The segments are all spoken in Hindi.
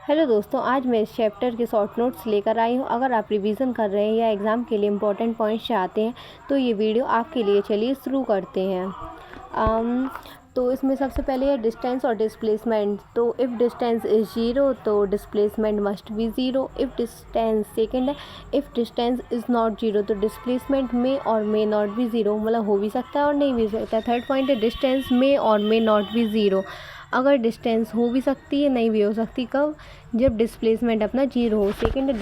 हेलो दोस्तों, आज मैं इस चैप्टर के शॉर्ट नोट्स लेकर आई हूँ। अगर आप रिवीजन कर रहे हैं या एग्ज़ाम के लिए इम्पोर्टेंट पॉइंट्स चाहते हैं तो ये वीडियो आपके लिए। चलिए शुरू करते हैं। तो इसमें सबसे पहले है डिस्टेंस और डिस्प्लेसमेंट। तो इफ़ डिस्टेंस इज़ ज़ीरो तो displacement must be zero. If distance second है, if distance is not zero तो डिस्प्लेसमेंट में और मे नॉट बी ज़ीरो, मतलब हो भी सकता है और नहीं भी हो सकता है। थर्ड पॉइंट है डिस्टेंस में और मे नॉट बी ज़ीरो। अगर डिस्टेंस हो भी सकती है, नहीं भी हो सकती। कब? जब डिस्प्लेसमेंट अपना जीरो हो। सेकेंड है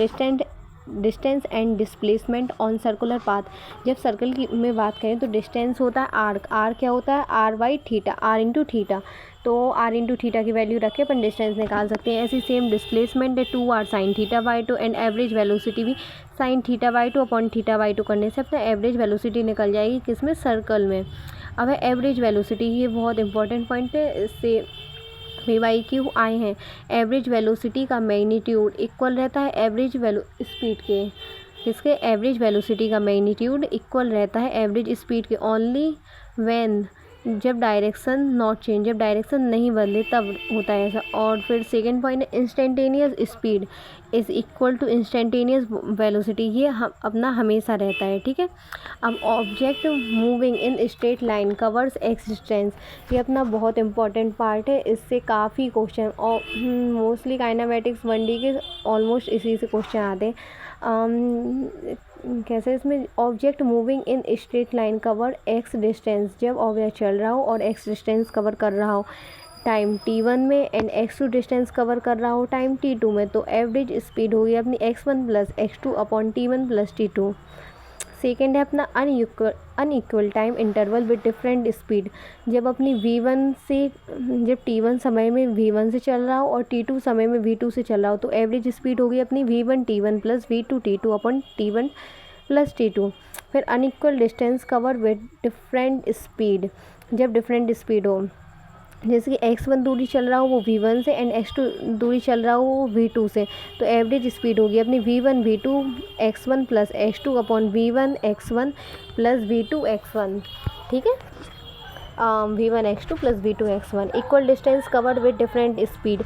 distance and displacement on circular path. जब सर्कल की में बात करें तो डिस्टेंस होता है आर क्या होता है? R by theta, R into theta. तो आर इंटू थीटा की वैल्यू रख के अपन डिस्टेंस निकाल सकते हैं। ऐसी सेम डिस्प्लेसमेंट है 2r sine theta by two and average velocity भी sine theta by two upon theta by two करने से अपना एवरेज वेलोसिटी निकल जाएगी। किस में? सर्कल में। अब है एवरेज वेलोसिटी, ये बहुत इंपॉर्टेंट पॉइंट है, इससे VYQ आए हैं। एवरेज वेलोसिटी का मैग्नीट्यूड इक्वल रहता है एवरेज स्पीड के। किसके? एवरेज वेलोसिटी का मैग्नीट्यूड इक्वल रहता है एवरेज स्पीड के ओनली व्हेन, जब डायरेक्शन नॉट चेंज, जब डायरेक्शन नहीं बदले तब होता है ऐसा। और फिर सेकेंड पॉइंट है instantaneous speed is equal to instantaneous velocity, ये हम अपना हमेशा रहता है। ठीक है। अब object moving in straight line covers x distance, ये अपना बहुत इंपॉर्टेंट पार्ट है। इससे काफ़ी क्वेश्चन और मोस्टली काइनेमेटिक्स 1D के ऑलमोस्ट इसी से क्वेश्चन आते हैं। कैसे? इसमें object moving in straight line cover x distance, जब ऑब्जेक्ट चल रहा हो और एक्स डिस्टेंस कवर कर रहा हो टाइम t1 में एंड x2 डिस्टेंस कवर कर रहा हो टाइम t2 में, तो एवरेज स्पीड होगी अपनी x1 plus x2 upon t1 plus t2। Second है अपना unequal time interval with different speed, जब अपनी v1 से, जब t1 समय में v1 से चल रहा हो और t2 समय में v2 से चल रहा हो, तो एवरेज स्पीड होगी अपनी v1 t1 plus v2 t2 upon t1 plus t2। फिर unequal distance cover with different speed, जब डिफरेंट स्पीड हो, जैसे कि x1 दूरी चल रहा हो वो v1 से एंड x2 दूरी चल रहा हो वो v2 से, तो एवरेज स्पीड होगी अपनी v1 v2 x1 plus x2 upon v1 x1 plus v2 x1। ठीक है। v1 x2 plus v2 x1। Equal distance covered with different speed,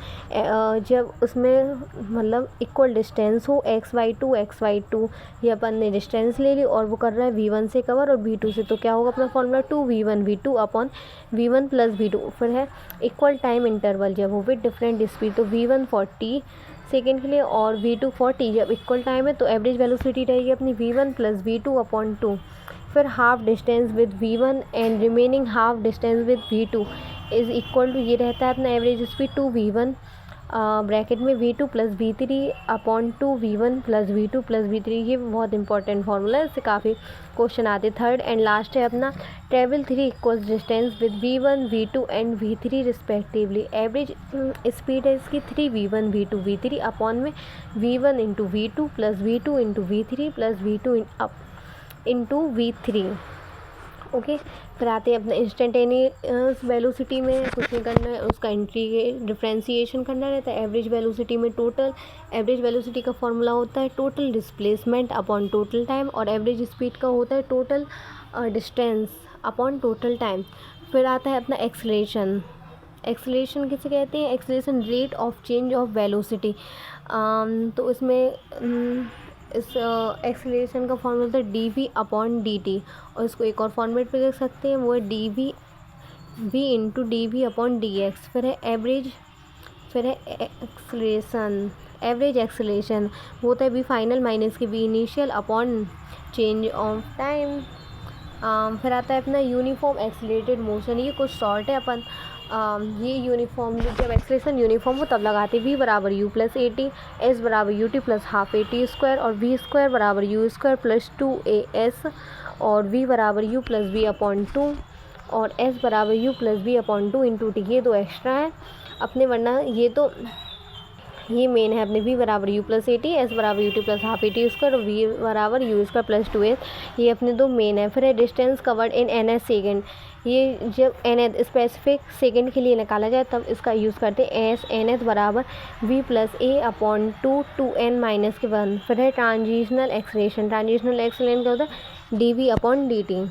जब उसमें मतलब इक्वल डिस्टेंस हो x/2 ये अपन ने डिस्टेंस ले ली और वो कर रहा है v1 से कवर और v2 से, तो क्या होगा अपना formula 2v1 v2 upon v1 plus v2। फिर है इक्वल टाइम इंटरवल, जब हो विद डिफरेंट स्पीड, तो v1 40 सेकेंड के लिए और v2 40, जब इक्वल टाइम है तो एवरेज वेलोसिटी रहेगी अपनी v1 प्लस v2 अपॉन 2। फिर half distance with v1 and remaining half distance with v2 is equal to, ये रहता है अपना एवरेज स्पीड 2v1 ब्रैकेट में v2 plus v3 upon 2v1 plus v2 plus v3। ये बहुत इंपॉर्टेंट फार्मूला है, इससे काफ़ी क्वेश्चन आते। थर्ड एंड लास्ट है अपना travel 3 equals distance with v1 v2 and v3 respectively. Average speed है इसकी 3v1 v2 v3 अपॉन में v1 into v2 plus v2 into v3 plus v2 into v3। Okay. फिर आते हैं अपना इंस्टेंटेनियस वेलोसिटी में कुछ नहीं करना है, उसका डिफ्रेंशिएशन करना रहता है। एवरेज वेलोसिटी में टोटल, एवरेज वेलोसिटी का फॉर्मूला होता है total displacement upon total time, और एवरेज स्पीड का होता है total distance upon total time. फिर आता है अपना एक्सेलरेशन। एक्सेलरेशन किसे कहते हैं? Acceleration rate of change of velocity. तो इसमें इस एक्सेलरेशन का फॉर्मूला होता है dv अपॉन dt, और इसको एक और फॉर्मेट पे देख सकते हैं, वो है v into D upon dx। फिर है एक्सेलरेशन, एवरेज एक्सेलरेशन वो होता है v फाइनल माइनस के v initial upon change of time. फिर आता है अपना यूनिफॉर्म एक्सेलरेटेड मोशन, ये कुछ शॉर्ट है अपन ये यूनिफॉर्म, जब एक्सेलरेशन यूनिफॉर्म हो तब लगाते v बराबर u प्लस at, s बराबर ut plus half at square, और v स्क्वायर बराबर u स्क्वायर प्लस 2as, और v बराबर u प्लस v अपॉन 2 और s बराबर u plus v upon 2 into t। ये दो एक्स्ट्रा है अपने, वरना ये मेन है अपने v बराबर u प्लस at, s बराबर ut plus half at square और v बराबर u स्क्वायर प्लस 2s, ये अपने दो मेन है। फिर है distance covered in ns second, ये जब nth स्पेसिफिक सेकेंड के लिए निकाला जाए तब इसका यूज़ करते हैं। nth बराबर v plus a upon 2n minus के 1। फिर है ट्रांजिशनल एक्सेलरेशन, ट्रांजिशनल एक्सेलरेशन क्या होता है? dv upon dt।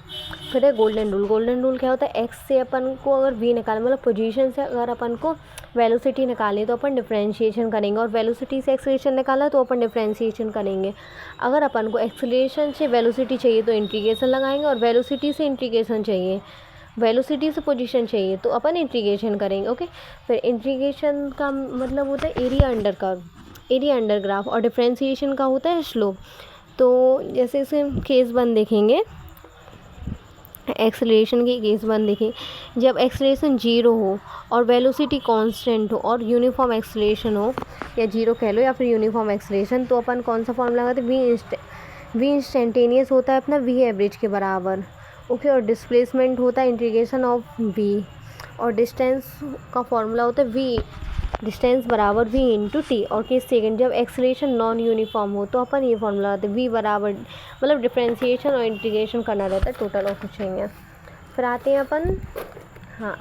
फिर है गोल्डन रूल, गोल्डन रूल क्या होता है? x से अपन को अगर v निकालना, मतलब पोजीशन से अगर अपन को वेलोसिटी निकाली तो अपन डिफरेंशिएशन करेंगे, और वेलोसिटी से एक्सेलरेशन निकाला तो अपन डिफरेंशिएशन करेंगे। अगर अपन को एक्सेलरेशन से वेलोसिटी चाहिए तो इंटीग्रेशन लगाएंगे, और वेलोसिटी से इंटीग्रेशन चाहिए, वेलोसिटी से पोजीशन चाहिए तो अपन इंटीग्रेशन करेंगे। ओके, फिर इंटीग्रेशन का मतलब होता है area under curve, area under graph, और डिफरेंशिएशन का होता है स्लोप। तो जैसे इसे केस 1 देखेंगे, एक्सेलरेशन की केस 1 देखें, जब एक्सेलरेशन 0 हो और वेलोसिटी कांस्टेंट हो और यूनिफॉर्म एक्सेलरेशन हो, या 0 कह लो या फिर यूनिफॉर्म एक्सेलरेशन, तो अपन कौन सा फॉर्मूला लगाते हैं, वी इंस्टेंटेनियस होता है अपना वी एवरेज के बराबर। ओके, और डिस्प्लेसमेंट होता है इंटीग्रेशन ऑफ वी, और डिस्टेंस का फॉर्मूला होता है वी डिस्टेंस बराबर वी इंटू टी। और केस सेकंड, जब एक्सेलरेशन नॉन यूनिफॉर्म हो तो अपन ये फॉर्मूला लगाते हैं वी बराबर, मतलब डिफरेंशिएशन और इंटीग्रेशन करना रहता है टोटल, और कुछ नहीं है। फिर आते हैं अपन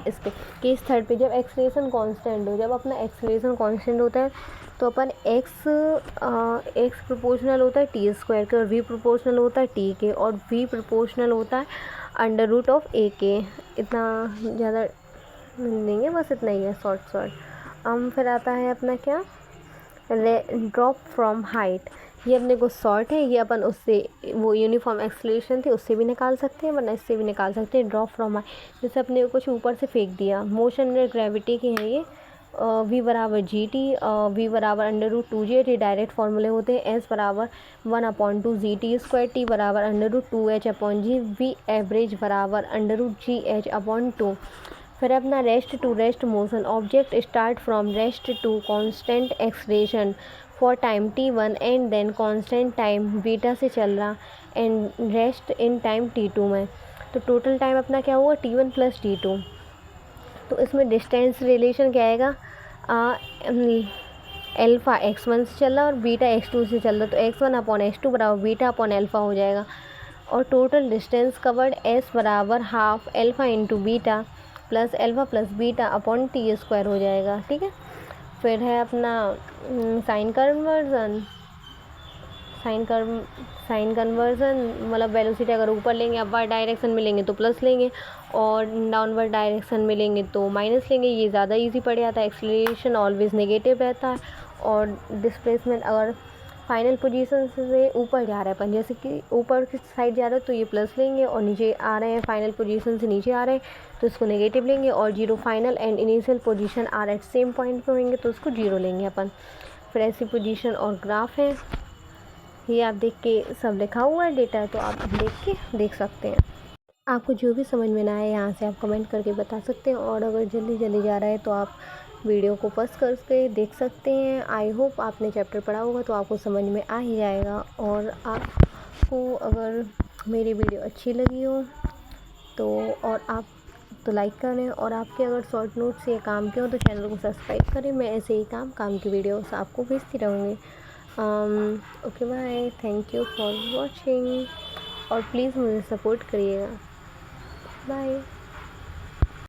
इस पे केस थर्ड पे, जब एक्सेलरेशन कांस्टेंट हो, जब अपना एक्सेलरेशन कांस्टेंट होता है तो अपन एक्स प्रोपोर्शनल होता है टी स्क्वायर के, और वी प्रोपोर्शनल होता है टी के, और वी प्रोपोर्शनल होता है अंडर रूट ऑफ ए के। इतना ज़्यादा नहीं है, बस इतना ही है शॉर्ट। फिर आता है अपना क्या, ड्रॉप फ्रॉम हाइट, ये अपने को शॉर्ट है, ये अपन उससे वो यूनिफॉर्म एक्सेलरेशन थी उससे भी निकाल सकते हैं, वरना इससे भी निकाल सकते हैं। ड्रॉप फ्रॉम हाइट, जैसे अपने को कुछ ऊपर से फेंक दिया, मोशन में ग्रेविटी की है ये, वी बराबर जी टी, वी बराबर अंडर रूट 2z, ये डायरेक्ट फार्मूले होते हैं। एस बराबर 1/2 जी टी स्क्वायर, टी बराबर under root 2h/g, v average बराबर अंडर रूट जी h/2। फिर अपना rest to rest motion, object start from rest to constant acceleration for time t1 and then constant time beta से चल रहा and rest in time t2 में। तो टोटल टाइम अपना क्या हुआ, t1 प्लस t2। तो इसमें डिस्टेंस रिलेशन क्या आएगा, अल्फ़ा x1 से चल रहा और बीटा x2 से चल रहा, तो x1/x2 बराबर बीटा अपॉन अल्फ़ा हो जाएगा। और टोटल डिस्टेंस कवर्ड s बराबर half alpha into beta plus alpha plus beta upon T square हो जाएगा। ठीक है, फिर है अपना साइन कन्वर्जन। साइन कन्वर्जन मतलब वेलोसिटी अगर ऊपर लेंगे, अपवर्ड डायरेक्शन में लेंगे तो प्लस लेंगे, और डाउनवर्ड डायरेक्शन में लेंगे तो माइनस लेंगे। ये ज़्यादा इजी पड़ जाता है। एक्सेलरेशन ऑलवेज नेगेटिव रहता है, और डिस्प्लेसमेंट अगर फाइनल पोजीशन से ऊपर जा रहा है अपन, जैसे कि ऊपर की साइड जा रहा है तो ये प्लस लेंगे, और नीचे आ रहे हैं फाइनल पोजीशन से नीचे आ रहे हैं तो इसको नेगेटिव लेंगे, और zero final and initial position are at same point पे होंगे तो उसको जीरो लेंगे अपन। फिर ऐसी पोजीशन और ग्राफ है, ये आप देख के सब लिखा हुआ है डेटा, तो आप देख के देख सकते हैं। आपको जो भी समझ में ना आए यहाँ से आप कमेंट करके बता सकते हैं, और अगर जल्दी जा रहा है तो आप वीडियो को पॉज करके देख सकते हैं। आई होप आपने चैप्टर पढ़ा होगा तो आपको समझ में आ ही जाएगा। और आपको अगर मेरी वीडियो अच्छी लगी हो तो आप तो लाइक करें, और आपके अगर शॉर्ट नोट्स या काम के हो तो चैनल को सब्सक्राइब करें। मैं ऐसे ही काम की वीडियोस आपको भेजती रहूँगी। Okay bye, thank you for watching, और प्लीज़ मुझे सपोर्ट करिएगा। बाय।